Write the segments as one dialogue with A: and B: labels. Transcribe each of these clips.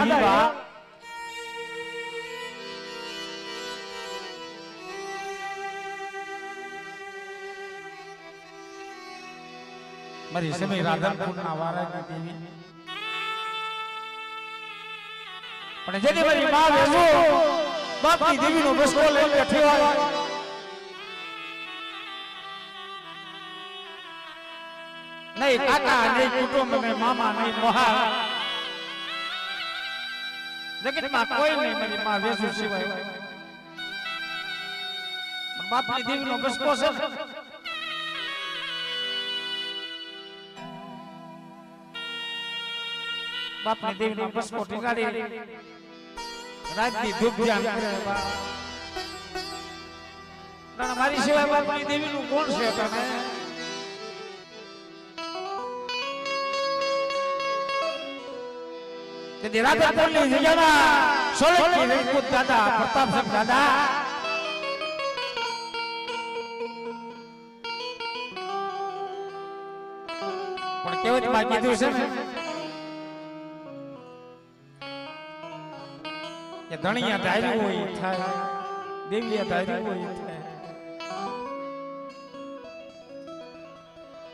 A: હીવા મારી સમય રાધનપુરના વારાની દેવી પણ જેની મારી માં વેસો બાપની દેવીનો બસકો લઈ બેઠી હોય નહીં કાકા નહીં કુટુંબ નહીં મામા નહીં મોહા જગતમાં કોઈ નહીં મારી માં વેસો સિવાય પણ બાપની દેવીનો બસકો છે બાપની દેવીનો બસકો ઠીકાડી રાજની ધૂપ ધ્યાન કરે પણ મારી સિવાય બાપની દેવીનું કોણ છે તને તેથી રાધનપુરની જગ્યામાં સોલંકી રાજપૂત દાદા પ્રતાપસિંહ દાદા પણ કહેવતમાં કીધું છે ને કે ધણિયા ધાર્યું હોય થાય દેવીએ ધાર્યું હોય થાય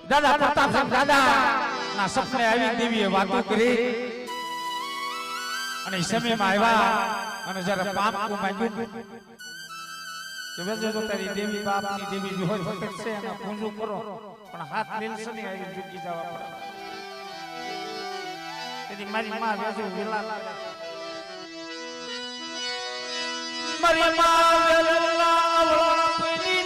A: દાદા પ્રતાપસિંહ દાદા ના સપને આવી દેવીએ વાતો કરી અને સમયમાં આવ્યા અને જ્યારે પામકું માંગ્યું કે વેજો તો તારી દેવી બાપની દેવી જો હોય ફક્ત છે એના પૂંજું કરો પણ હાથ મેલશે ને આવી ઝૂકી જવા પડે તેથી મારી માં વેજો વિલાપ મારી માં વેલા વળપની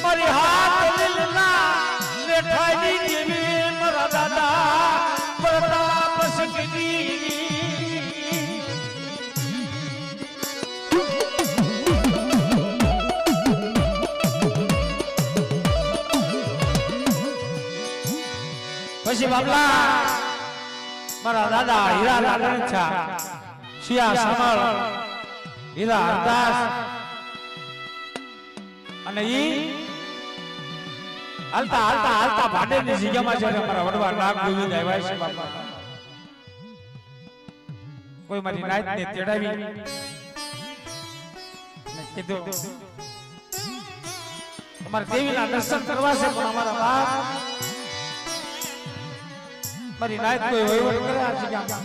A: મારી હાથ લીલા બેઠાઈ દેવી મારા દાદા પ્રતાપ સિંહની પછી બાબલા મારા દાદા હીરા લાગણછા શિયા સમળ હીરા હરદાસ અને ઈ હાલતા હાલતા હાલતા ભાડેની જગ્યામાં છે મારા વડવા નાગ ગોવિંદ આવ્યા છે બાપા કોઈ મારી નાતને તેડાવી કીધું અમારા દેવીના દર્શન કરવા છે પણ અમારા બાપ મારી નાત કોઈ વહીવટ કરે આ જગ્યામાં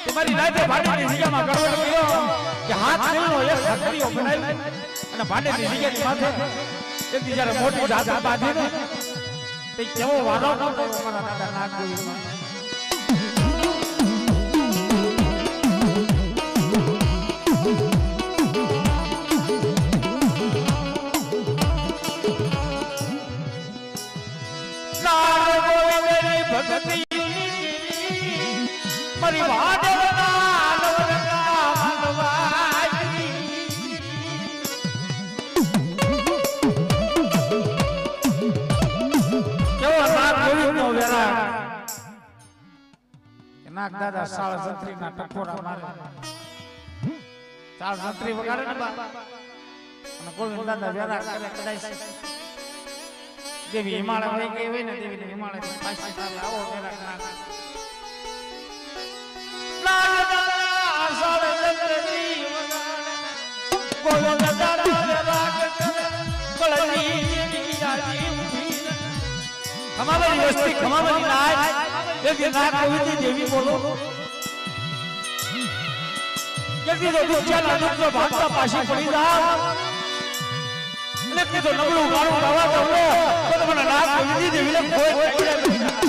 A: તમારી નાતે ભાડેની જગ્યામાં ગડબડ કર્યો કે હાથ મેળનો એક હથરિયો બનાવી અને ભાડેની જગ્યાની માથે એક જ્યારે મોટી જાજા બાંધી ને તે કેવો વારો ન થયો મારા દાદા નાગ ગોવિંદ ભક્તિ મારી વાડના નવરંગા માનવાઈ કેવો નાગ ગોવિંદનો વેરા નાગ દાદા સાળ સંત્રીના ટકોરા મારે સાળ સંત્રી વગાડે ને બા અને ગોવિંદ દાદા વેરા કરે કદાચ દેવી હિમાલય વહી ગઈ હોય ને દેવી હિમાલય પાછી ચાલે આવો વેરા નાગ हमारी वस्ती हमारी नाय यदि नाग गोविंद देवी बोलो यदि तो दुखिया दुख तो भागता पाशी पड़ी जाओ लेकिन तो नबळू गाणું ગાવા દો તો તમને નાગ ગોવિંદ દેવીને કોઈ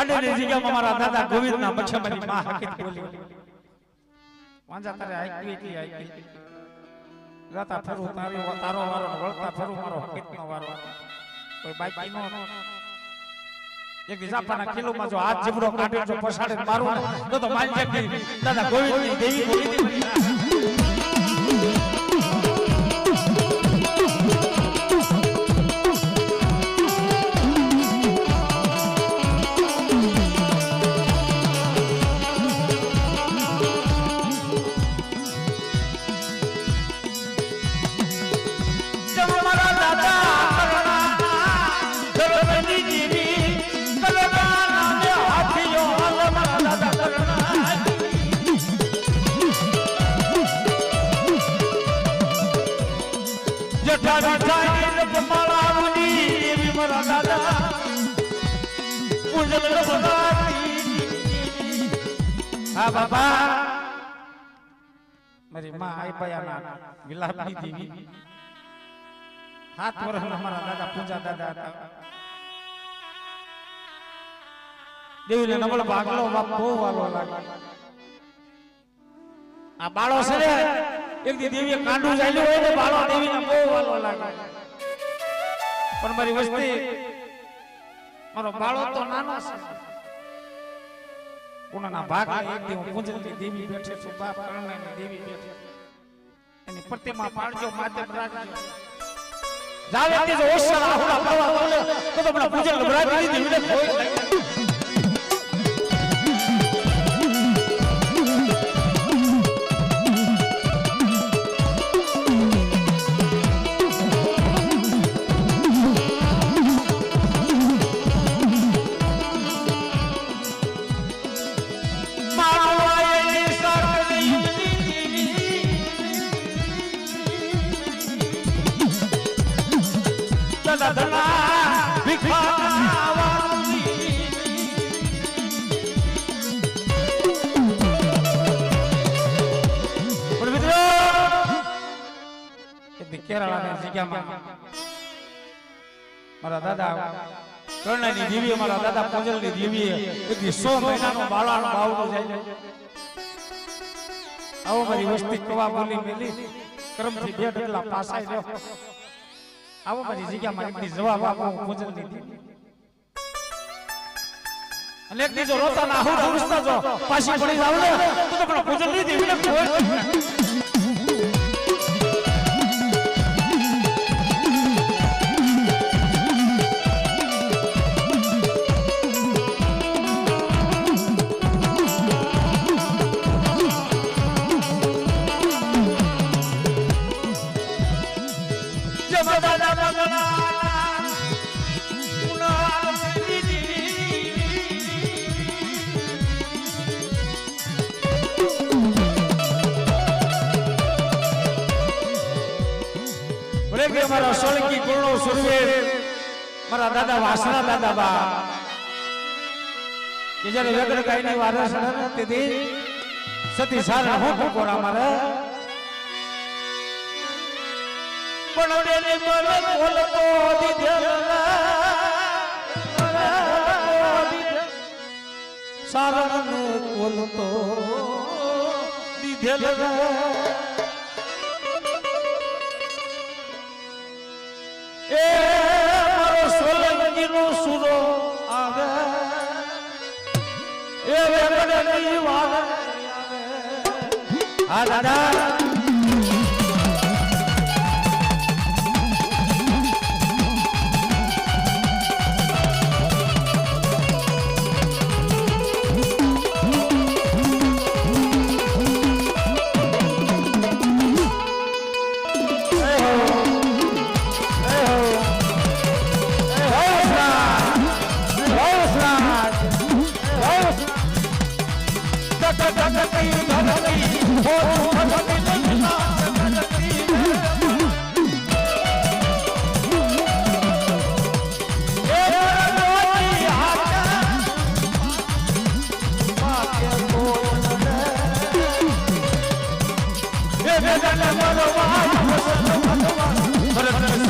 A: ભાંડેની જગ્યામાં મારા દાદા ગોવિંદના મચ્છમની માં હકીત બોલી વાંજા તારે આઈકી એટલી આઈકી ગાતા ફરું તારો વારો વળતા ફરું મારો હકીતનો વારો કોઈ બાકી નો એક દિશાપાના કિલોમાં જો હાથ જબડો કાઢે જો પછાડે મારું તો માલજે દાદા ગોવિંદની દેવી બોલી હા બાબા મારી માં આઈ પયાના વિલાપની દેવી 7 વર્ષના મારા દાદા પૂજા દાદા હતા દેવીને નબળ ભાગલો બાપ બહુ વાલો લાગે આ બાળો છે ને એક દી દેવીએ કાંડું ચાલ્યું હોય ને બાળો દેવીને બહુ વાલો લાગે પણ મારી વસ્તી મારો બાળો તો નાનો છે કોના ભાગ એક દી હું પૂજનની દેવી બેઠે છું બાપ કરણની દેવી બેઠે એની પ્રતિમા પાડજો માથે રાખજો જાવે તે જો ઓશા આહુડા પડવા બોલે તો મને પૂજન ગભરાતી દેવીને કોઈ કેરળાની જગ્યામાં મારા દાદા કર્ણની દેવી મારા દાદા પૂજલની દેવી એક 100 મહિનાનો બાળાનો બાવડો જાય આવો મારી વસ્તી કવા બોલી મેલી કર્મથી 2 ડગલા પાસાઈ રહ્યો આવો મારી જગ્યામાં એકની જવાબ આપો પૂજલની દેવી અને એક દીજો રોતાના આહુડા ઉસતા જો પાછી પડી જાવ ને તો પણ પૂજલની દેવીને કોઈ મારા સોળકી ગુણો સુરવીર મારા દાદા વાસણા દાદા બા કે જ્યારે વેગળ ગાયની વારસ ને તેથી સતી સારા હોઠ કોરા મારે પણ મને બોલતો દીધેલા સારા ને બોલતો દીધેલા એ મારો સોલંકીનો સુરો આવે એ વેગળની વાત આવે આ દાદા ભગવાન